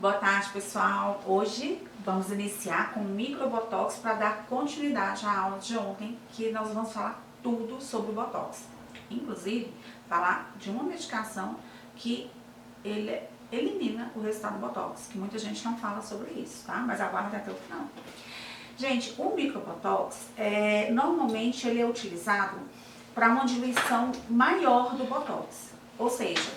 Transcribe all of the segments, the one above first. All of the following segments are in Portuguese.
Boa tarde, pessoal. Hoje vamos iniciar com microbotox para dar continuidade à aula de ontem, que nós vamos falar tudo sobre o botox. Inclusive, falar de uma medicação que ele elimina o resultado do botox, que muita gente não fala sobre isso, tá? Mas aguarde até o final. Gente, o microbotox, normalmente ele é utilizado para uma diluição maior do botox, ou seja,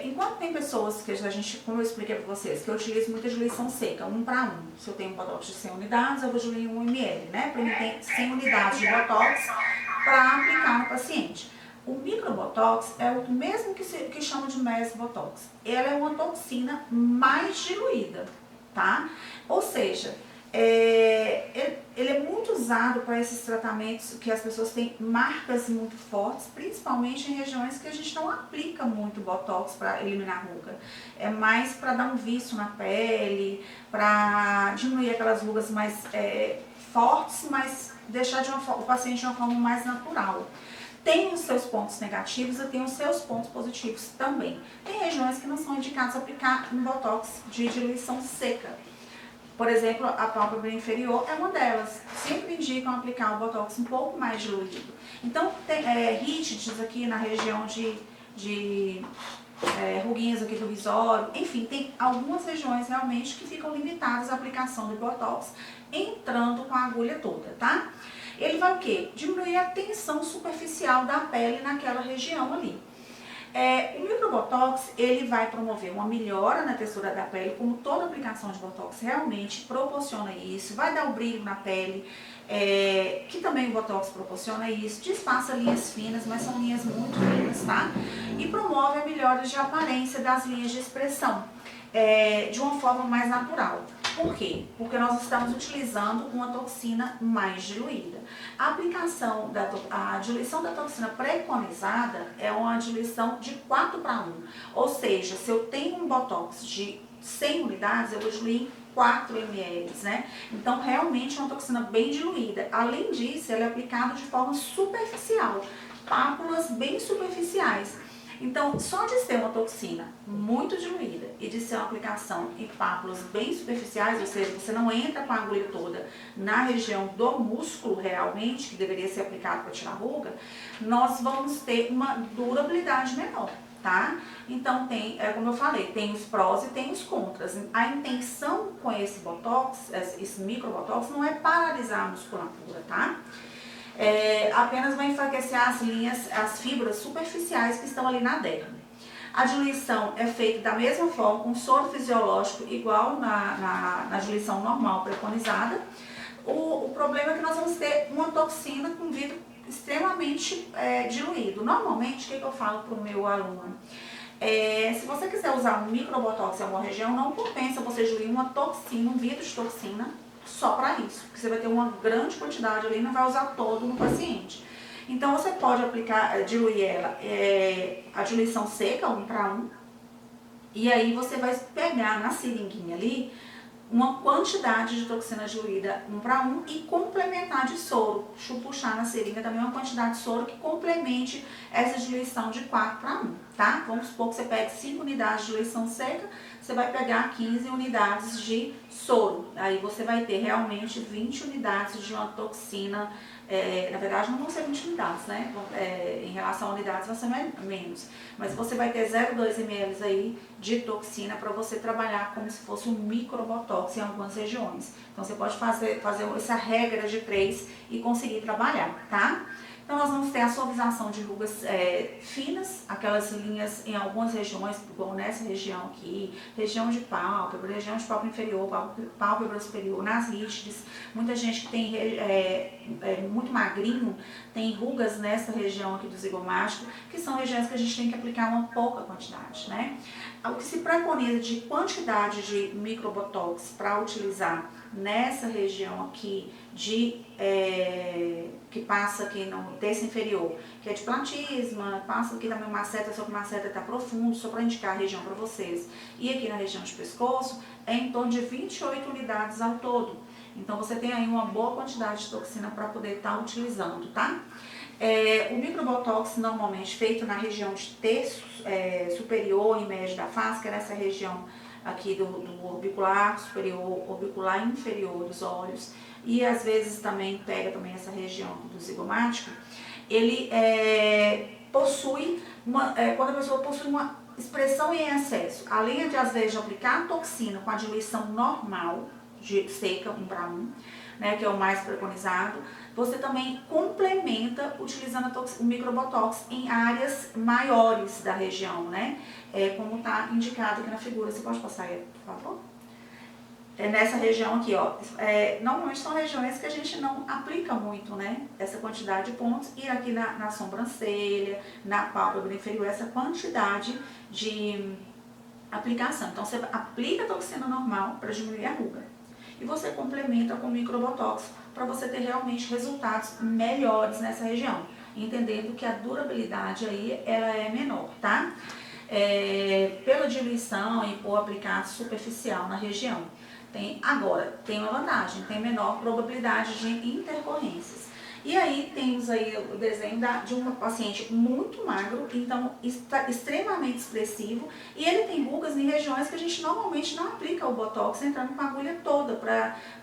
enquanto tem pessoas que a gente, como eu expliquei para vocês, que eu utilizo muita diluição seca, 1 para 1. Se eu tenho um botox de 100 unidades, eu vou diluir 1 ml, né? Para mim tem 100 unidades de botox para aplicar no paciente. O microbotox é o mesmo que chama de mesobotox. Ela é uma toxina mais diluída, tá? Ou seja, ele é muito usado para esses tratamentos que as pessoas têm marcas muito fortes, principalmente em regiões que a gente não aplica muito botox para eliminar ruga. É mais para dar um viço na pele, para diminuir aquelas rugas mais fortes, mas deixar o paciente de uma forma mais natural. Tem os seus pontos negativos e tem os seus pontos positivos também. Tem regiões que não são indicadas a aplicar um botox de diluição seca. Por exemplo, a pálpebra inferior é uma delas. Sempre indicam aplicar o botox um pouco mais diluído. Então, tem rígidos aqui na região de ruguinhas aqui do visório. Enfim, tem algumas regiões realmente que ficam limitadas à aplicação do botox, entrando com a agulha toda, tá? Ele vai o quê? Diminuir a tensão superficial da pele naquela região ali. O microbotox, ele vai promover uma melhora na textura da pele, como toda aplicação de botox realmente proporciona isso, vai dar o brilho na pele, que também o botox proporciona isso, disfarça linhas finas, mas são linhas muito finas, tá? E promove a melhora de aparência das linhas de expressão, de uma forma mais natural. Por quê? Porque nós estamos utilizando uma toxina mais diluída. A aplicação a diluição da toxina preconizada é uma diluição de 4 para 1. Ou seja, se eu tenho um botox de 100 unidades, eu vou diluir em 4 ml, né? Então, realmente é uma toxina bem diluída. Além disso, ela é aplicada de forma superficial, pápulas bem superficiais. Então, só de ser uma toxina muito diluída e de ser uma aplicação em pápulas bem superficiais, ou seja, você não entra com a agulha toda na região do músculo realmente, que deveria ser aplicado para tirar ruga, nós vamos ter uma durabilidade menor, tá? Então, como eu falei, tem os prós e tem os contras. A intenção com esse botox, esse microbotox, não é paralisar a musculatura, tá? Apenas vai enfraquecer as linhas, as fibras superficiais que estão ali na derme. A diluição é feita da mesma forma, com soro fisiológico igual na diluição normal preconizada. O problema é que nós vamos ter uma toxina com vidro extremamente diluído. Normalmente, o que eu falo para o meu aluno? Se você quiser usar um microbotox em alguma região, não compensa você diluir uma toxina, um vidro de toxina, só para isso, porque você vai ter uma grande quantidade ali e não vai usar todo no paciente. Então, você pode diluir ela, a diluição seca, 1 para 1, e aí você vai pegar na seringuinha ali uma quantidade de toxina diluída 1 para 1 e complementar de soro. Puxar na seringa também uma quantidade de soro que complemente essa diluição de 4 para 1, tá? Vamos supor que você pegue 5 unidades de diluição seca, você vai pegar 15 unidades de soro. Aí você vai ter realmente 20 unidades de uma toxina. Na verdade não vão ser 20 unidades, né? Em relação a unidades vai ser menos. Mas você vai ter 0,2 ml aí de toxina para você trabalhar como se fosse um microbotox em algumas regiões. Então você pode fazer essa regra de 3 e conseguir trabalhar, tá? Então nós vamos ter a suavização de rugas finas, aquelas linhas em algumas regiões, igual nessa região aqui, região de pálpebra inferior, pálpebra superior, nas rígidas. Muita gente que tem muito magrinho, tem rugas nessa região aqui do zigomático, que são regiões que a gente tem que aplicar uma pouca quantidade, né? O que se preconiza de quantidade de microbotox para utilizar nessa região aqui que passa aqui no terço inferior, que é de platisma, passa aqui também maceta, só que maceta está profundo, só para indicar a região para vocês. E aqui na região de pescoço é em torno de 28 unidades ao todo. Então você tem aí uma boa quantidade de toxina para poder estar utilizando, tá? O microbotox normalmente feito na região de terço superior e médio da face, que é nessa região aqui do orbicular superior, orbicular inferior dos olhos, e às vezes também pega também essa região do zigomático. Ele possui quando a pessoa possui uma expressão em excesso, além de às vezes aplicar a toxina com a diluição normal, de seca 1 para 1, né, que é o mais preconizado, você também complementa utilizando o microbotox em áreas maiores da região, né, como está indicado aqui na figura. Você pode passar aí, por favor? Nessa região aqui, ó, normalmente são regiões que a gente não aplica muito, né, essa quantidade de pontos, e aqui na sobrancelha, na pálpebra inferior, essa quantidade de aplicação. Então você aplica a toxina normal para diminuir a ruga, e você complementa com microbotox para você ter realmente resultados melhores nessa região, entendendo que a durabilidade aí ela é menor, tá? Pela diluição e por aplicar superficial na região. Agora, tem uma vantagem, tem menor probabilidade de intercorrências. E aí, temos aí o desenho de um paciente muito magro, então está extremamente expressivo, e ele tem rugas em regiões que a gente normalmente não aplica o botox entrando com a agulha toda,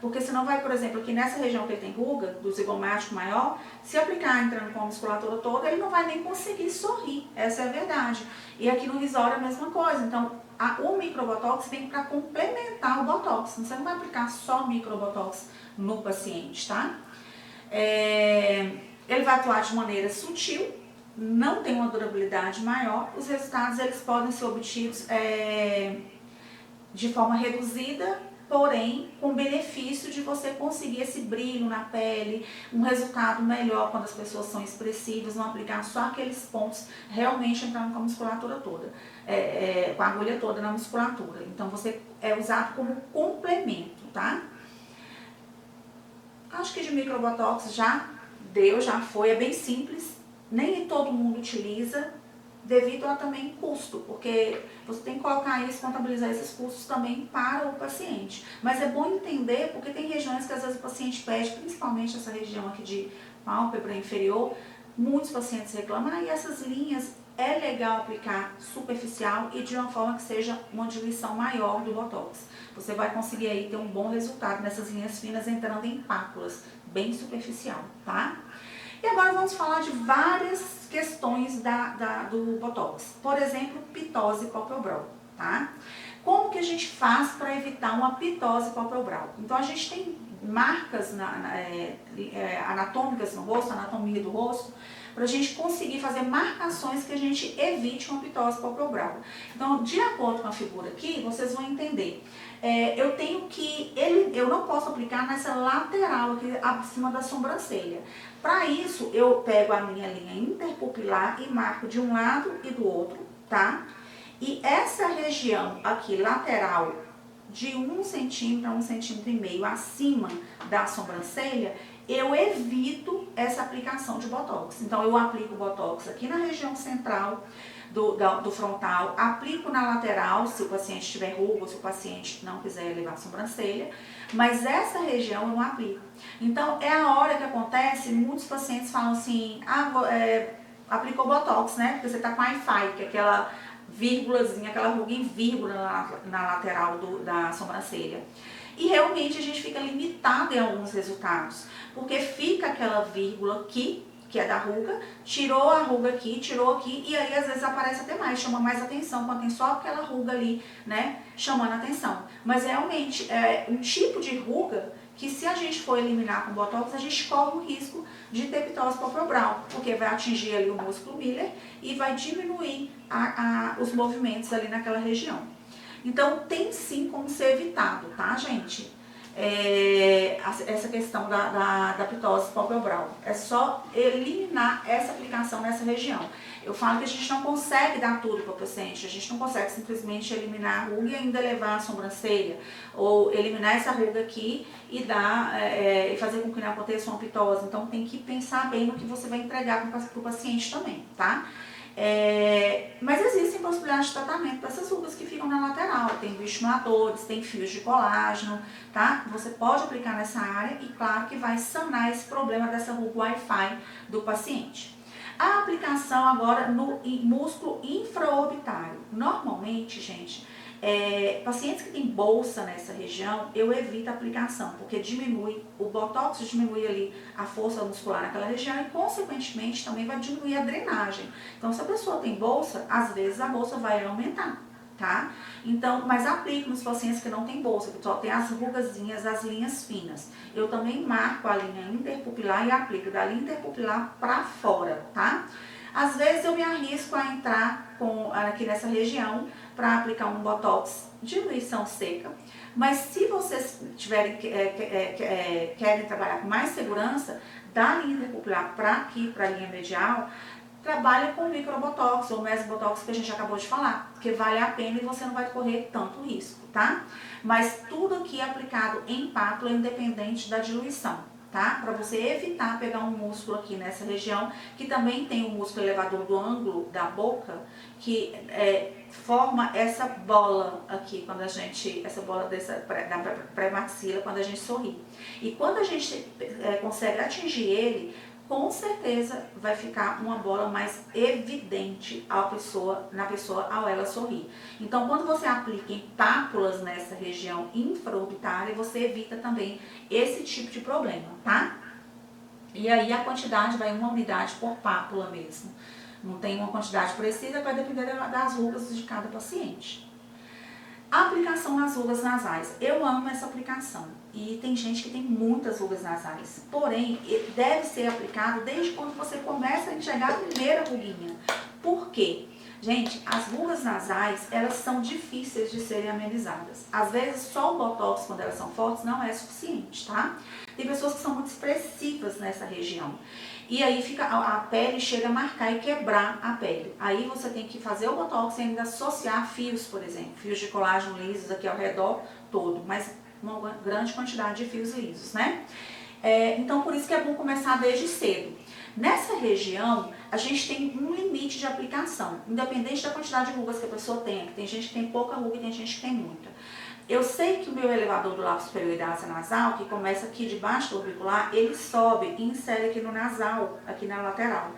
porque senão vai, por exemplo, aqui nessa região que ele tem ruga, do zigomático maior, se aplicar entrando com a musculatura toda, ele não vai nem conseguir sorrir, essa é a verdade. E aqui no risório é a mesma coisa, então o microbotox vem para complementar o botox, você não vai aplicar só microbotox no paciente, tá? Ele vai atuar de maneira sutil, não tem uma durabilidade maior, os resultados eles podem ser obtidos de forma reduzida, porém com benefício de você conseguir esse brilho na pele, um resultado melhor quando as pessoas são expressivas, não aplicar só aqueles pontos, realmente entrando com a musculatura toda, com a agulha toda na musculatura. Então você é usado como complemento, tá? Acho que de microbotox já foi, é bem simples, nem todo mundo utiliza, devido a também custo, porque você tem que colocar isso, contabilizar esses custos também para o paciente. Mas é bom entender, porque tem regiões que às vezes o paciente pede, principalmente essa região aqui de pálpebra inferior, muitos pacientes reclamam, e essas linhas é legal aplicar superficial e de uma forma que seja uma diluição maior do botox. Você vai conseguir aí ter um bom resultado nessas linhas finas entrando em pápulas, bem superficial, tá? E agora vamos falar de várias questões do botox. Por exemplo, pitose palpebral, tá? Como que a gente faz para evitar uma pitose palpebral? Então a gente tem marcas anatômicas no rosto, anatomia do rosto, para a gente conseguir fazer marcações que a gente evite uma pitose palpebral. Então, de acordo com a figura aqui, vocês vão entender. Eu não posso aplicar nessa lateral aqui acima da sobrancelha. Para isso, eu pego a minha linha interpupilar e marco de um lado e do outro, tá? E essa região aqui lateral, de 1 centímetro a 1,5 centímetro acima da sobrancelha, eu evito essa aplicação de botox. Então eu aplico botox aqui na região central do frontal, aplico na lateral, se o paciente tiver ruga, se o paciente não quiser levar a sobrancelha, mas essa região eu não aplico. Então é a hora que acontece, muitos pacientes falam assim, aplicou botox, né? Porque você tá com Wi-Fi, que é aquela vírgulazinha, aquela ruga em vírgula na lateral da sobrancelha. E realmente a gente fica limitado em alguns resultados, porque fica aquela vírgula aqui, que é da ruga, tirou a ruga aqui, tirou aqui, e aí às vezes aparece até mais, chama mais atenção, quando tem só aquela ruga ali, né, chamando atenção. Mas realmente é um tipo de ruga que se a gente for eliminar com botox, a gente corre o risco de ter pitose palpebral, porque vai atingir ali o músculo Miller e vai diminuir os movimentos ali naquela região. Então tem sim como ser evitado, tá, gente? Essa questão da pitose palpebral. É só eliminar essa aplicação nessa região. Eu falo que a gente não consegue dar tudo para o paciente, a gente não consegue simplesmente eliminar a ruga e ainda levar a sobrancelha, ou eliminar essa ruga aqui e e fazer com que não aconteça uma pitose. Então tem que pensar bem no que você vai entregar para o paciente também, tá? Mas existem possibilidades de tratamento para essas rugas que ficam na lateral. Tem bioestimuladores, tem fios de colágeno, tá? Você pode aplicar nessa área e claro que vai sanar esse problema dessa ruga Wi-Fi do paciente. A aplicação agora no músculo infraorbitário. Normalmente, gente, Pacientes que têm bolsa nessa região, eu evito a aplicação, porque diminui, o botox diminui ali a força muscular naquela região e, consequentemente, também vai diminuir a drenagem. Então, se a pessoa tem bolsa, às vezes a bolsa vai aumentar, tá? Então, mas aplico nos pacientes que não tem bolsa, que só tem as rugazinhas, as linhas finas. Eu também marco a linha interpupilar e aplico da linha interpupilar para fora, tá? Às vezes eu me arrisco a entrar aqui nessa região para aplicar um botox de diluição seca, mas se vocês querem trabalhar com mais segurança, da linha interpupilar para aqui, para a linha medial, trabalha com microbotox ou mesobotox que a gente acabou de falar, porque vale a pena e você não vai correr tanto risco, tá? Mas tudo aqui é aplicado em pápula, independente da diluição, tá? Para você evitar pegar um músculo aqui nessa região, que também tem o músculo elevador do ângulo da boca, que forma essa bola aqui, quando a gente, essa bola da pré-maxila, quando a gente sorri. E quando a gente consegue atingir ele, com certeza vai ficar uma bola mais evidente na pessoa ao ela sorrir. Então, quando você aplica em pápulas nessa região infraorbitária, você evita também esse tipo de problema, tá? E aí a quantidade vai uma unidade por pápula mesmo. Não tem uma quantidade precisa, vai depender das rugas de cada paciente. A aplicação nas rugas nasais. Eu amo essa aplicação. E tem gente que tem muitas rugas nasais. Porém, deve ser aplicado desde quando você começa a enxergar a primeira ruguinha. Por quê? Gente, as rugas nasais, elas são difíceis de serem amenizadas. Às vezes, só o botox, quando elas são fortes, não é suficiente, tá? Tem pessoas que são muito expressivas nessa região. E aí a pele chega a marcar e quebrar a pele. Aí você tem que fazer o botox e ainda associar fios, por exemplo. Fios de colágeno lisos aqui ao redor todo, mas uma grande quantidade de fios lisos, né? Então, por isso que é bom começar desde cedo. Nessa região, a gente tem um limite de aplicação, independente da quantidade de rugas que a pessoa tenha. Tem gente que tem pouca ruga e tem gente que tem muita. Eu sei que o meu elevador do lábio superior e da asa nasal, que começa aqui debaixo do orbicular, ele sobe e insere aqui no nasal, aqui na lateral.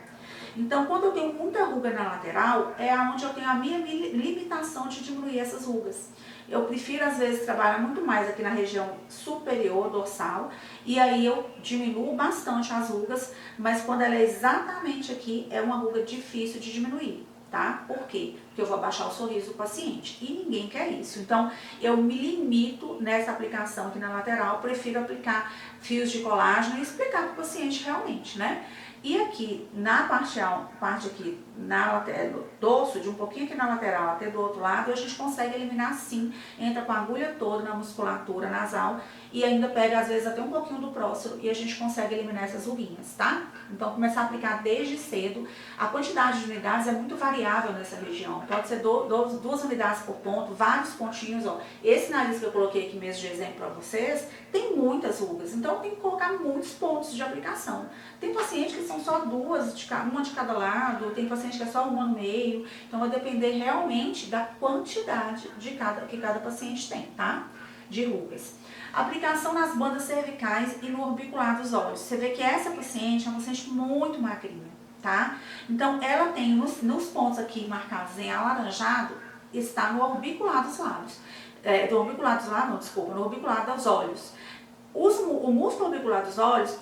Então, quando eu tenho muita ruga na lateral, é onde eu tenho a minha limitação de diminuir essas rugas. Eu prefiro, às vezes, trabalhar muito mais aqui na região superior, dorsal, e aí eu diminuo bastante as rugas, mas quando ela é exatamente aqui, é uma ruga difícil de diminuir, tá? Por quê? Porque eu vou abaixar o sorriso do paciente, e ninguém quer isso. Então, eu me limito nessa aplicação aqui na lateral, prefiro aplicar fios de colágeno e explicar para o paciente realmente, né? E aqui, na parte aqui, no dorso, de um pouquinho aqui na lateral até do outro lado, a gente consegue eliminar sim, entra com a agulha toda na musculatura nasal e ainda pega às vezes até um pouquinho do próstero e a gente consegue eliminar essas ruguinhas, tá? Então, começar a aplicar desde cedo. A quantidade de unidades é muito variável nessa região. Pode ser 2 unidades por ponto, vários pontinhos, ó. Esse nariz que eu coloquei aqui mesmo de exemplo para vocês, tem muitas rugas, então tem que colocar muitos pontos de aplicação. Tem pacientes que são só 2, uma de cada lado, tem paciente que é só uma no meio, então vai depender realmente da quantidade que cada paciente tem, tá? De rugas. Aplicação nas bandas cervicais e no orbicular dos olhos. Você vê que essa paciente é uma paciente muito magrinha, tá? Então, ela tem nos pontos aqui marcados em alaranjado, está no orbicular dos lábios. No orbicular dos olhos. O músculo orbicular dos olhos,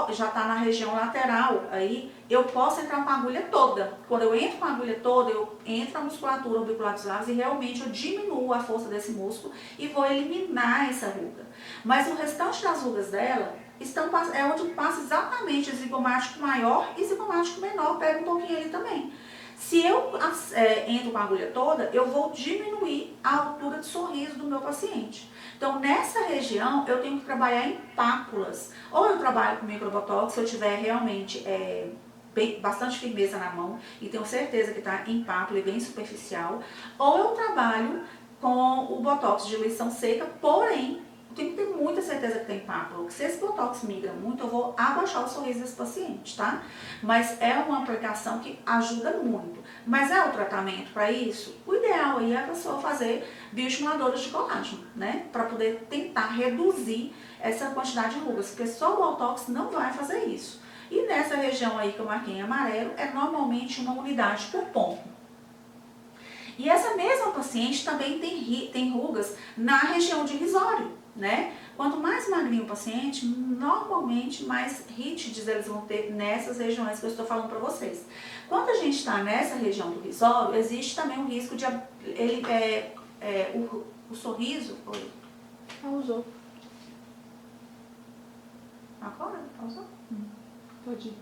já está na região lateral, aí eu posso entrar com a agulha toda. Quando eu entro com a agulha toda, eu entro na musculatura orbicular dos lábios e realmente eu diminuo a força desse músculo e vou eliminar essa ruga. Mas o restante das rugas dela é onde passa exatamente o zigomático maior e zigomático menor, pega um pouquinho ali também. Se eu entro com a agulha toda, eu vou diminuir a altura de sorriso do meu paciente. Então, nessa região, eu tenho que trabalhar em pápulas. Ou eu trabalho com microbotox, se eu tiver realmente bastante firmeza na mão e tenho certeza que está em pápula e bem superficial. Ou eu trabalho com o botox de diluição seca, porém, eu tenho que ter muita certeza que tem pápula, porque se esse botox migra muito, eu vou abaixar o sorriso desse paciente, tá? Mas é uma aplicação que ajuda muito. Mas é o tratamento para isso? O ideal aí é a pessoa fazer bioestimuladores de colágeno, né? Para poder tentar reduzir essa quantidade de rugas, porque só o botox não vai fazer isso. E nessa região aí que eu marquei em amarelo, é normalmente uma unidade por ponto. E essa mesma paciente também tem rugas na região divisório, né? Quanto mais magrinho o paciente, normalmente mais rítides eles vão ter nessas regiões que eu estou falando para vocês. Quando a gente está nessa região do risório, existe também o risco de o sorriso... Oi. Pausou. Agora? Pausou? Pode ir.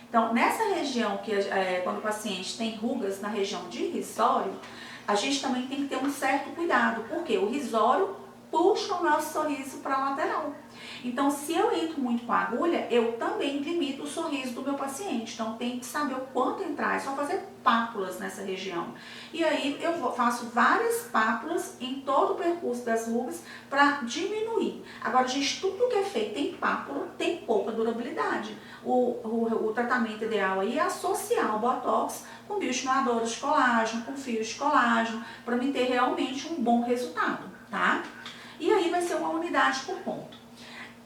Então, nessa região, quando o paciente tem rugas na região de risório, a gente também tem que ter um certo cuidado, porque o risório puxa o nosso sorriso para a lateral. Então, se eu entro muito com a agulha, eu também limito o sorriso do meu paciente. Então, tem que saber o quanto entrar, é só fazer pápulas nessa região. E aí, eu faço várias pápulas em todo o percurso das rugas para diminuir. Agora, gente, tudo que é feito em pápula tem pouca durabilidade. O tratamento ideal aí é associar o Botox com bioestimuladores de colágeno, com fios de colágeno, para me ter realmente um bom resultado, tá? E aí vai ser uma unidade por ponto.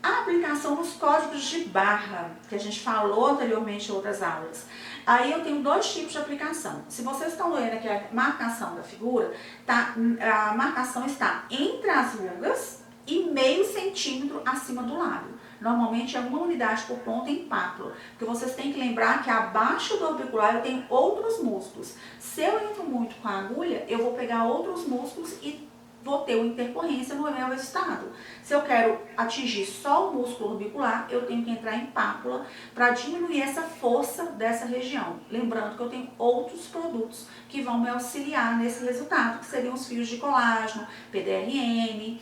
A aplicação nos códigos de barra, que a gente falou anteriormente em outras aulas. Aí eu tenho dois tipos de aplicação. Se vocês estão vendo aqui a marcação da figura, a marcação está entre as rugas e meio centímetro acima do lábio. Normalmente é uma unidade por ponto em pápula, porque vocês têm que lembrar que abaixo do orbicular eu tenho outros músculos. Se eu entro muito com a agulha, eu vou pegar outros músculos e vou ter uma intercorrência no meu resultado. Se eu quero atingir só o músculo orbicular, eu tenho que entrar em pápula para diminuir essa força dessa região. Lembrando que eu tenho outros produtos que vão me auxiliar nesse resultado, que seriam os fios de colágeno, PDRN,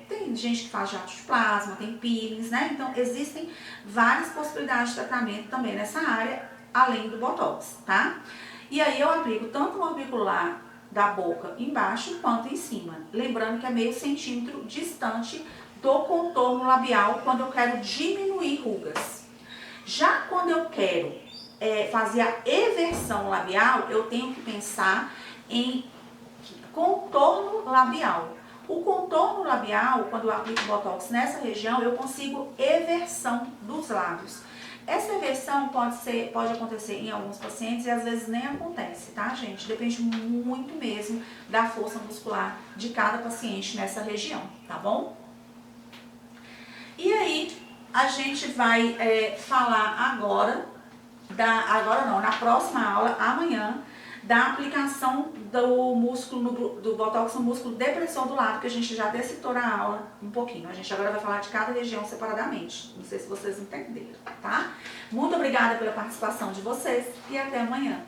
tem gente que faz jato de plasma, tem peelings, né? Então, existem várias possibilidades de tratamento também nessa área, além do Botox, tá? E aí eu aplico tanto no orbicular da boca embaixo quanto em cima. Lembrando que é meio centímetro distante do contorno labial quando eu quero diminuir rugas. Já quando eu quero fazer a eversão labial, eu tenho que pensar em contorno labial. O contorno labial, quando eu aplico Botox nessa região, eu consigo eversão dos lábios. Essa eversão pode acontecer em alguns pacientes e às vezes nem acontece, tá, gente? Depende muito mesmo da força muscular de cada paciente nessa região, tá bom? E aí, a gente vai falar agora na próxima aula, amanhã, da aplicação do músculo, do Botox no músculo depressor do lábio, que a gente já até citou na aula um pouquinho. A gente agora vai falar de cada região separadamente. Não sei se vocês entenderam, tá? Muito obrigada pela participação de vocês e até amanhã.